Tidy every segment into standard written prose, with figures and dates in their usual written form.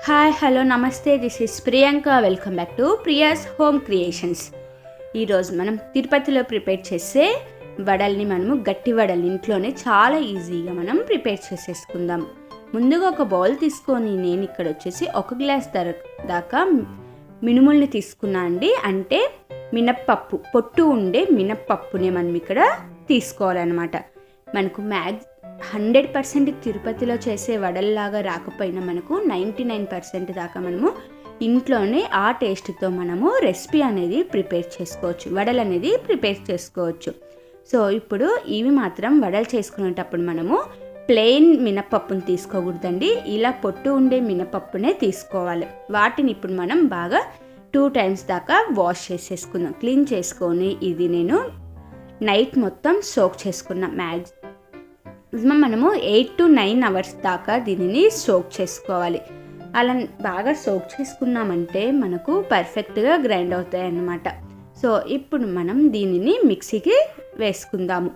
Hi hello నమస్తే, this is Priyanka. Welcome back to Priya's home creations. ఈరోజు మనం తిరుపతిలో ప్రిపేర్ చేసే వడల్ని గట్టి వడల్ని ఇంట్లోనే చాలా ఈజీగా మనం ప్రిపేర్ చేసేసుకుందాం. ముందుగా ఒక బౌల్ తీసుకొని నేను ఇక్కడ వచ్చేసి 1 గ్లాస్ దాకా మినుముల్ని తీసుకున్నా అండి. అంటే మినప్పప్పు, పొట్టు ఉండే మినప్పప్పుని మనం ఇక్కడ తీసుకోవాలన్నమాట. మనకు 100% తిరుపతిలో చేసే వడల్లాగా రాకపోయినా మనకు 99% దాకా మనము ఇంట్లోనే ఆ టేస్ట్తో మనము రెసిపీ అనేది ప్రిపేర్ చేసుకోవచ్చు, వడలు అనేది ప్రిపేర్ చేసుకోవచ్చు. సో ఇప్పుడు ఇవి మాత్రం వడలు చేసుకునేటప్పుడు మనము ప్లెయిన్ మినపప్పుని తీసుకోకూడదండి, ఇలా పొట్టు ఉండే మినపప్పునే తీసుకోవాలి. వాటిని ఇప్పుడు మనం బాగా 2 times దాకా వాష్ చేసేసుకుందాం. క్లీన్ చేసుకొని ఇది నేను నైట్ మొత్తం సోక్ చేసుకున్నా. మనము 8 to 9 hours దాకా దీనిని సోక్ చేసుకోవాలి. అలా బాగా సోక్ చేసుకున్నామంటే మనకు పర్ఫెక్ట్గా గ్రైండ్ అవుతాయి అన్నమాట. సో ఇప్పుడు మనం దీనిని మిక్సీకి వేసుకుందాము.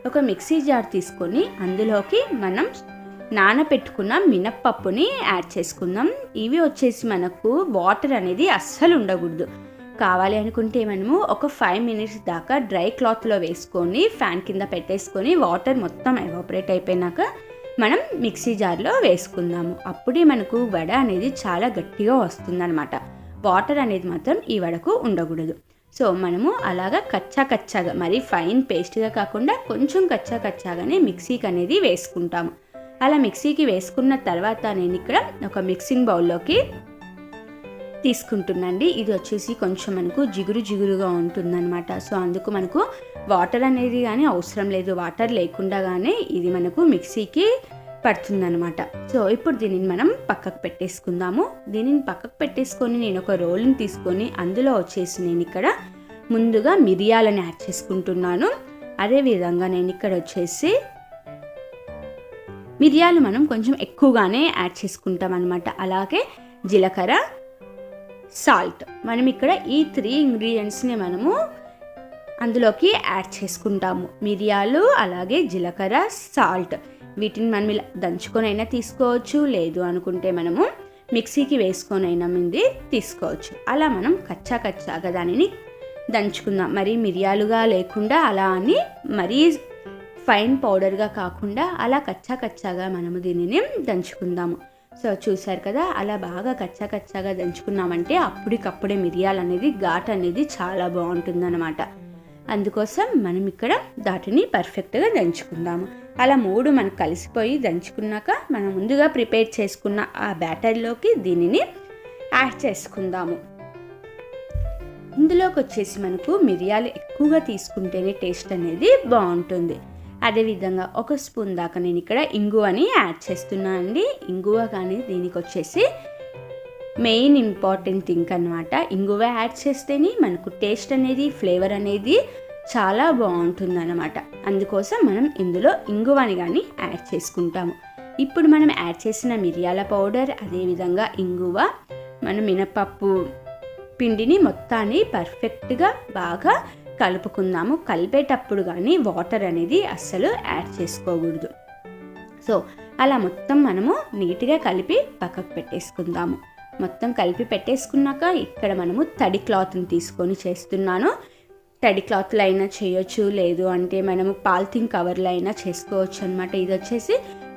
ఒక మిక్సీ జార్ తీసుకొని అందులోకి మనం నానబెట్టుకున్న మినప్పప్పుని యాడ్ చేసుకుందాం. ఇవి వచ్చేసి మనకు వాటర్ అనేది అస్సలు ఉండకూడదు. కావాలి అనుకుంటే మనము ఒక 5 minutes దాకా డ్రై క్లాత్లో వేసుకొని ఫ్యాన్ కింద పెట్టేసుకొని వాటర్ మొత్తం ఎవాపరేట్ అయిపోయినాక మనం మిక్సీ జార్లో వేసుకుందాము. అప్పుడే మనకు వడ అనేది చాలా గట్టిగా వస్తుందన్నమాట. వాటర్ అనేది మాత్రం ఈ వడకు ఉండకూడదు. సో మనము అలాగా కచ్చాగా, మరి ఫైన్ పేస్ట్గా కాకుండా కొంచెం కచ్చాగానే మిక్సీకి అనేది వేసుకుంటాము. అలా మిక్సీకి వేసుకున్న తర్వాత నేను ఇక్కడ ఒక మిక్సింగ్ బౌల్లోకి తీసుకుంటున్నాండి. ఇది వచ్చేసి కొంచెం మనకు జిగురుగా ఉంటుందన్నమాట. సో అందుకు మనకు వాటర్ అనేది కానీ అవసరం లేదు. వాటర్ లేకుండా కానీ ఇది మనకు మిక్సీకి పడుతుందన్నమాట. సో ఇప్పుడు దీనిని మనం పక్కకు పెట్టేసుకుందాము. దీనిని పక్కకు పెట్టేసుకొని నేను ఒక రోల్ని తీసుకొని అందులో వచ్చేసి నేను ఇక్కడ ముందుగా మిరియాలను యాడ్ చేసుకుంటున్నాను. అదేవిధంగా నేను ఇక్కడ వచ్చేసి మిరియాలు మనం కొంచెం ఎక్కువగానే యాడ్ చేసుకుంటాం అన్నమాట. అలాగే జీలకర్ర, సాల్ట్, మనం ఇక్కడ ఈ 3 ingredientsని మనము అందులోకి యాడ్ చేసుకుంటాము. మిరియాలు, అలాగే జీలకర్ర, సాల్ట్, వీటిని మనం ఇలా దంచుకొని అయినా తీసుకోవచ్చు, లేదు అనుకుంటే మనము మిక్సీకి వేసుకొని అయినా తీసుకోవచ్చు. అలా మనం కచ్చాగా దానిని దంచుకుందాం. మరీ మిరియాలుగా లేకుండా అలా అని మరీ ఫైన్ పౌడర్గా కాకుండా అలా కచ్చాగా మనము దీనిని దంచుకుందాము. సో చూసారు కదా, అలా బాగా కచ్చాగా దంచుకున్నామంటే అప్పటికప్పుడే మిరియాలు అనేది ఘాట్ అనేది చాలా బాగుంటుందన్నమాట. అందుకోసం మనం ఇక్కడ దాటిని పర్ఫెక్ట్గా దంచుకుందాము. అలా 3 మనకు కలిసిపోయి దంచుకున్నాక మనం ముందుగా ప్రిపేర్ చేసుకున్న ఆ బ్యాటర్లోకి దీనిని యాడ్ చేసుకుందాము. ఇందులోకి వచ్చేసి మనకు మిరియాలు ఎక్కువగా తీసుకుంటేనే టేస్ట్ అనేది బాగుంటుంది. అదేవిధంగా 1 స్పూన్ దాకా నేను ఇక్కడ ఇంగువని యాడ్ చేస్తున్నా అండి. ఇంగువ కానీ దీనికి వచ్చేసి మెయిన్ ఇంపార్టెంట్ థింగ్ అనమాట. ఇంగువ యాడ్ చేస్తేనే మనకు టేస్ట్ అనేది, ఫ్లేవర్ అనేది చాలా బాగుంటుంది అన్నమాట. అందుకోసం మనం ఇందులో ఇంగువని కానీ యాడ్ చేసుకుంటాము. ఇప్పుడు మనం యాడ్ చేసిన మిరియాల పౌడర్, అదేవిధంగా ఇంగువ, మన మినపప్పు పిండిని మొత్తాన్ని పర్ఫెక్ట్గా బాగా కలుపుకుందాము. కలిపేటప్పుడు కానీ వాటర్ అనేది అస్సలు యాడ్ చేసుకోకూడదు. సో అలా మొత్తం మనము నీట్గా కలిపి పక్కకు పెట్టేసుకుందాము. మొత్తం కలిపి పెట్టేసుకున్నాక ఇక్కడ మనము తడి క్లాత్ని తీసుకొని చేస్తున్నాను. తడి క్లాత్లో అయినా చేయొచ్చు, లేదు అంటే మనము పాలిథిన్ కవర్లో అయినా చేసుకోవచ్చు అనమాట.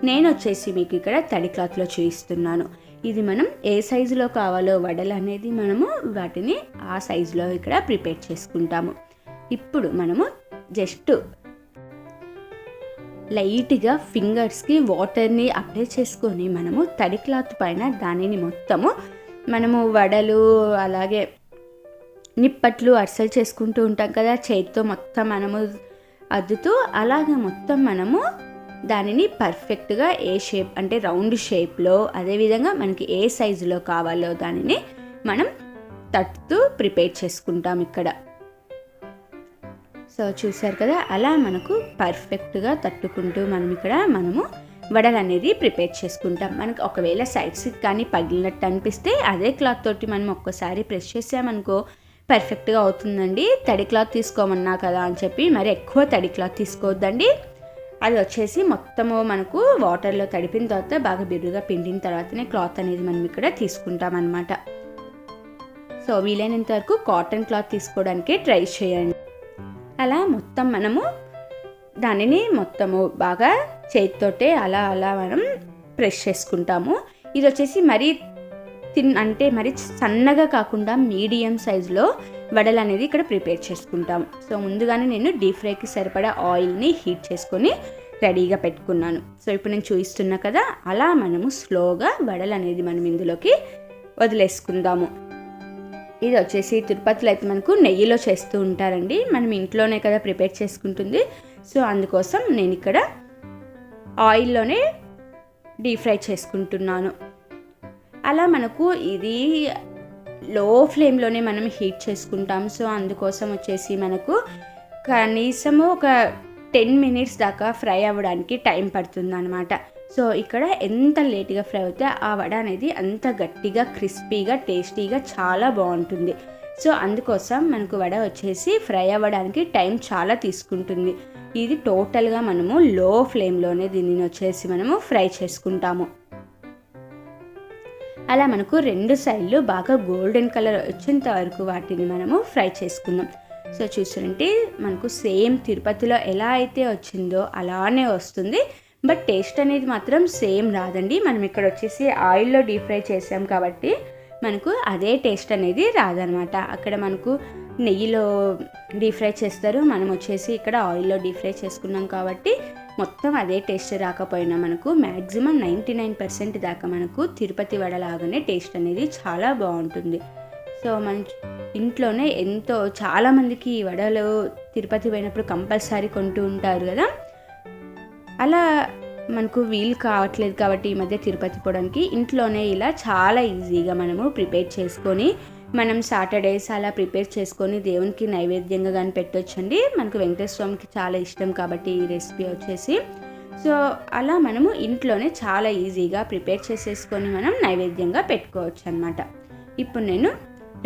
నేను వచ్చేసి మీకు ఇక్కడ తడి క్లాత్లో చూపిస్తున్నాను. ఇది మనం ఏ సైజులో కావాలో వడలు అనేది మనము వాటిని ఆ సైజులో ఇక్కడ ప్రిపేర్ చేసుకుంటాము. ఇప్పుడు మనము జస్ట్ లైట్గా ఫింగర్స్కి వాటర్ని అప్లై చేసుకొని మనము తడి క్లాత్ పైన దానిని మొత్తము మనము వడలు, అలాగే నిప్పట్లు, అరిసెలు చేసుకుంటూ ఉంటాం కదా, చేతితో మొత్తం మనము అద్దుతూ అలాగే మొత్తం మనము దానిని పర్ఫెక్ట్గా ఏ షేప్ అంటే రౌండ్ షేప్లో, అదేవిధంగా మనకి ఏ సైజులో కావాలో దానిని మనం తట్టుతూ ప్రిపేర్ చేసుకుంటాం ఇక్కడ. సో చూసారు కదా, అలా మనకు పర్ఫెక్ట్గా తట్టుకుంటూ మనము వడలు అనేది ప్రిపేర్ చేసుకుంటాం. మనకు ఒకవేళ సైడ్స్కి కానీ పగిలినట్టు అనిపిస్తే అదే క్లాత్ తోటి మనం ఒక్కసారి ప్రెస్ చేసామనుకో పర్ఫెక్ట్గా అవుతుందండి. తడి క్లాత్ తీసుకోమన్నా కదా అని చెప్పి మరి ఎక్కువ తడి క్లాత్ తీసుకోవద్దండి. అది వచ్చేసి మొత్తము మనకు వాటర్లో తడిపిన తర్వాత బాగా బిర్రుగా పిండిన తర్వాతనే క్లాత్ అనేది మనం ఇక్కడ తీసుకుంటాం అన్నమాట. సో వీలైనంత వరకు కాటన్ క్లాత్ తీసుకోవడానికి ట్రై చేయండి. అలా మొత్తం మనము దానిని మొత్తము బాగా చేతితోటే అలా అలా మనం ప్రెస్ చేసుకుంటాము. ఇది వచ్చేసి మరీ అంటే మరి సన్నగా కాకుండా మీడియం సైజులో వడలు అనేది ఇక్కడ ప్రిపేర్ చేసుకుంటాము. సో ముందుగానే నేను డీప్ ఫ్రైకి సరిపడా ఆయిల్ని హీట్ చేసుకొని రెడీగా పెట్టుకున్నాను. సో ఇప్పుడు నేను చూపిస్తున్నా కదా, అలా మనము స్లోగా వడలు అనేది మనం ఇందులోకి వదిలేసుకుందాము. ఇది వచ్చేసి తిరుపతిలో అయితే మనకు నెయ్యిలో చేస్తూ ఉంటారండి. మనం ఇంట్లోనే కదా ప్రిపేర్ చేసుకుంటుంది. సో అందుకోసం నేను ఇక్కడ ఆయిల్లోనే డీప్ ఫ్రై చేసుకుంటున్నాను. అలా మనకు ఇది లో ఫ్లేమ్లోనే మనం హీట్ చేసుకుంటాం. సో అందుకోసం వచ్చేసి మనకు కనీసము ఒక 10 minutes దాకా ఫ్రై అవ్వడానికి టైం పడుతుంది అనమాట. సో ఇక్కడ ఎంత లేట్గా ఫ్రై అవుతే ఆ వడ అనేది అంత గట్టిగా క్రిస్పీగా టేస్టీగా చాలా బాగుంటుంది. సో అందుకోసం మనకు వడ వచ్చేసి ఫ్రై అవ్వడానికి టైం చాలా తీసుకుంటుంది. ఇది టోటల్గా మనము లో ఫ్లేమ్లోనే దీనిని వచ్చేసి మనము ఫ్రై చేసుకుంటాము. అలా మనకు 2 సైడ్లు బాగా గోల్డెన్ కలర్ వచ్చేంత వరకు వాటిని మనము ఫ్రై చేసుకుందాం. సో చూసారంటే మనకు సేమ్ తిరుపతిలో ఎలా అయితే వచ్చిందో అలానే వస్తుంది. బట్ టేస్ట్ అనేది మాత్రం సేమ్ రాదండి. మనం ఇక్కడ వచ్చేసి ఆయిల్లో డీప్ ఫ్రై చేసాం కాబట్టి మనకు అదే టేస్ట్ అనేది రాదనమాట. అక్కడ మనకు నెయ్యిలో డీప్ ఫ్రై చేస్తారు, మనం వచ్చేసి ఇక్కడ ఆయిల్లో డీప్ ఫ్రై చేసుకున్నాం కాబట్టి మొత్తం అదే టేస్ట్ రాకపోయినా మనకు మ్యాక్సిమం 99% దాకా మనకు తిరుపతి వడలాగానే టేస్ట్ అనేది చాలా బాగుంటుంది. సో మన ఇంట్లోనే చాలామందికి ఈ వడలు తిరుపతి పోయినప్పుడు కంపల్సరీ కొంటూ ఉంటారు కదా. అలా మనకు వీలు కావట్లేదు కాబట్టి ఈ మధ్య తిరుపతి పోవడానికి ఇంట్లోనే ఇలా చాలా ఈజీగా మనము ప్రిపేర్ చేసుకొని మనం సాటర్డేస్ అలా ప్రిపేర్ చేసుకొని దేవునికి నైవేద్యంగా కానీ పెట్టొచ్చండి. మనకు వెంకటేశ్వర స్వామికి చాలా ఇష్టం కాబట్టి ఈ రెసిపీ వచ్చేసి. సో అలా మనము ఇంట్లోనే చాలా ఈజీగా ప్రిపేర్ చేసేసుకొని మనం నైవేద్యంగా పెట్టుకోవచ్చు అనమాట. ఇప్పుడు నేను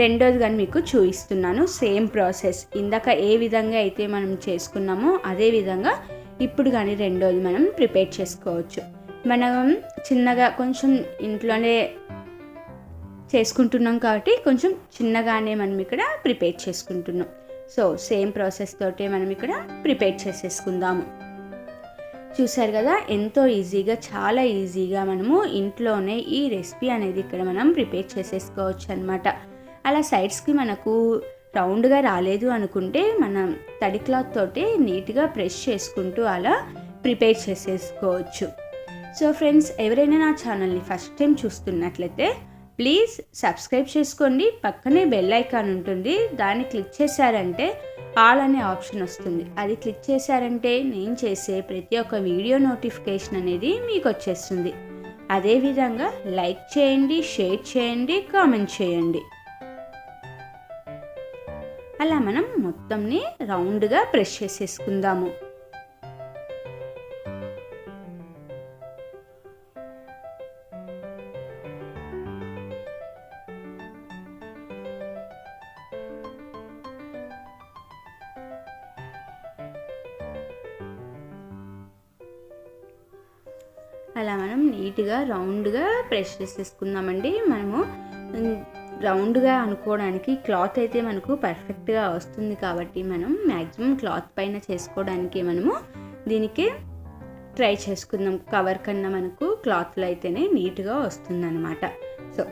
రెండోది కానీ మీకు చూపిస్తున్నాను. సేమ్ ప్రాసెస్ ఇందాక ఏ విధంగా అయితే మనం చేసుకున్నామో అదే విధంగా ఇప్పుడు కానీ రెండోది మనం ప్రిపేర్ చేసుకోవచ్చు. మనం చిన్నగా కొంచెం ఇంట్లోనే చేసుకుంటున్నాం కాబట్టి కొంచెం చిన్నగానే మనం ఇక్కడ ప్రిపేర్ చేసుకుంటున్నాం. సో సేమ్ ప్రాసెస్ తోటే మనం ఇక్కడ ప్రిపేర్ చేసేసుకుందాము. చూసారు కదా, ఎంతో ఈజీగా చాలా ఈజీగా మనము ఇంట్లోనే ఈ రెసిపీ అనేది ఇక్కడ మనం ప్రిపేర్ చేసేసుకోవచ్చు అనమాట. అలా సైడ్స్కి మనకు రౌండ్గా రాలేదు అనుకుంటే మనం తడి క్లాత్ తోటి నీట్గా ప్రెస్ చేసుకుంటూ అలా ప్రిపేర్ చేసేసుకోవచ్చు. సో ఫ్రెండ్స్, ఎవరైనా నా ఛానల్ని ఫస్ట్ టైం చూస్తున్నట్లయితే ప్లీజ్ సబ్స్క్రైబ్ చేసుకోండి. పక్కనే బెల్ ఐకాన్ ఉంటుంది, దాన్ని క్లిక్ చేశారంటే ఆల్ అనే ఆప్షన్ వస్తుంది. అది క్లిక్ చేశారంటే నేను చేసే ప్రతి ఒక్క వీడియో నోటిఫికేషన్ అనేది మీకు వచ్చేస్తుంది. అదేవిధంగా లైక్ చేయండి, షేర్ చేయండి, కామెంట్ చేయండి. అలా మనం మొత్తంని రౌండ్గా ప్రెస్ చేసేసుకుందాము. అలా మనం నీట్గా రౌండ్గా ప్రెస్ చేసేసుకుందామండి. మనము రౌండ్గా అనుకోవడానికి క్లాత్ అయితే మనకు పర్ఫెక్ట్గా వస్తుంది కాబట్టి మనం మ్యాక్సిమం క్లాత్ పైన చేసుకోవడానికి మనము దీనికి ట్రై చేసుకుందాం. కవర్ కన్నా మనకు క్లాత్లో అయితేనే నీట్గా వస్తుందన్నమాట. సో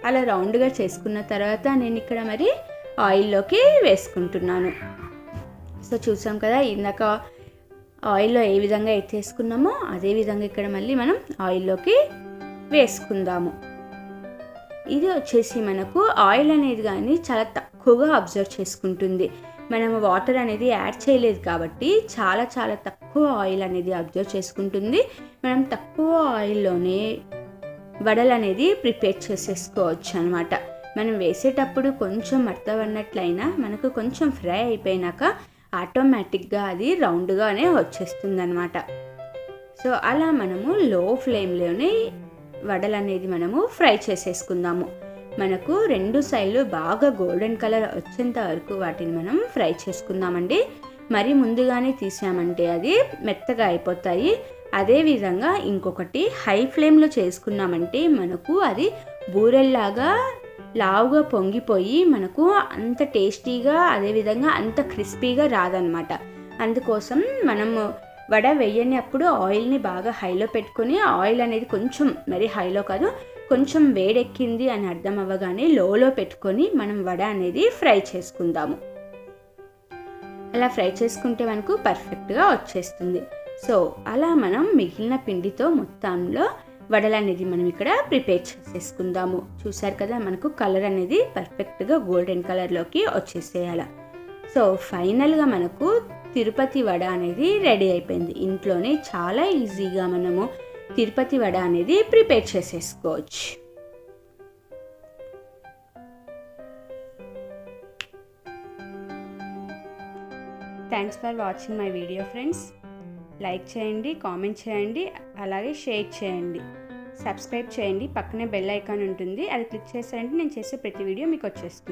అలా రౌండ్గా చేసుకున్న తర్వాత నేను ఇక్కడ మరి ఆయిల్లోకి వేసుకుంటున్నాను. సో చూసాం కదా, ఇందాక ఆయిల్లో ఏ విధంగా అయితే వేసుకున్నామో అదే విధంగా ఇక్కడ మళ్ళీ మనం ఆయిల్లోకి వేసుకుందాము. ఇది వచ్చేసి మనకు ఆయిల్ అనేది కానీ చాలా తక్కువగా అబ్జర్వ్ చేసుకుంటుంది. మనము వాటర్ అనేది యాడ్ చేయలేదు కాబట్టి చాలా చాలా తక్కువ ఆయిల్ అనేది అబ్జర్వ్ చేసుకుంటుంది. మనం తక్కువ ఆయిల్లోనే వడలు అనేది ప్రిపేర్ చేసేసుకోవచ్చు అనమాట. మనం వేసేటప్పుడు కొంచెం మడతవన్నట్లయినా మనకు కొంచెం ఫ్రై అయిపోయినాక ఆటోమేటిక్గా అది రౌండ్గానే వచ్చేస్తుంది అనమాట. సో అలా మనము లో ఫ్లేమ్లోనే వడలు అనేది మనము ఫ్రై చేసేసుకుందాము. మనకు 2 సైడ్లు బాగా గోల్డెన్ కలర్ వచ్చేంత వరకు వాటిని మనం ఫ్రై చేసుకుందామండి. మరి ముందుగానే తీసామంటే అది మెత్తగా అయిపోతాయి. అదేవిధంగా ఇంకొకటి హై ఫ్లేమ్లో చేసుకున్నామంటే మనకు అది బూరెల్లాగా లావుగా పొంగిపోయి మనకు అంత టేస్టీగా అదేవిధంగా అంత క్రిస్పీగా రాదనమాట. అందుకోసం మనము వడ వేయనప్పుడు ఆయిల్ని బాగా హైలో పెట్టుకొని, ఆయిల్ అనేది కొంచెం మరి హైలో కాదు, కొంచెం వేడెక్కింది అని అర్థం అవ్వగానే లోలో పెట్టుకొని మనం వడ అనేది ఫ్రై చేసుకుందాము. అలా ఫ్రై చేసుకుంటే మనకు పర్ఫెక్ట్గా వచ్చేస్తుంది. సో అలా మనం మిగిలిన పిండితో మొత్తంలో వడలు అనేది మనం ఇక్కడ ప్రిపేర్ చేసేసుకుందాము. చూసారు కదా, మనకు కలర్ అనేది పర్ఫెక్ట్గా గోల్డెన్ కలర్లోకి వచ్చేసేయాలి. సో ఫైనల్గా మనకు తిరుపతి వడ అనేది రెడీ అయిపోయింది. ఇంట్లోనే చాలా ఈజీగా మనము తిరుపతి వడ అనేది ప్రిపేర్ చేసేసుకోవచ్చు. Thanks for watching my video friends. Like చేయండి, కామెంట్ చేయండి, అలాగే షేర్ చేయండి, సబ్స్క్రైబ్ చేయండి. పక్కనే బెల్ ఐకాన్ ఉంటుంది, అది క్లిక్ చేశారంటే నేను చేసే ప్రతి వీడియో మీకు వచ్చేస్తుంది.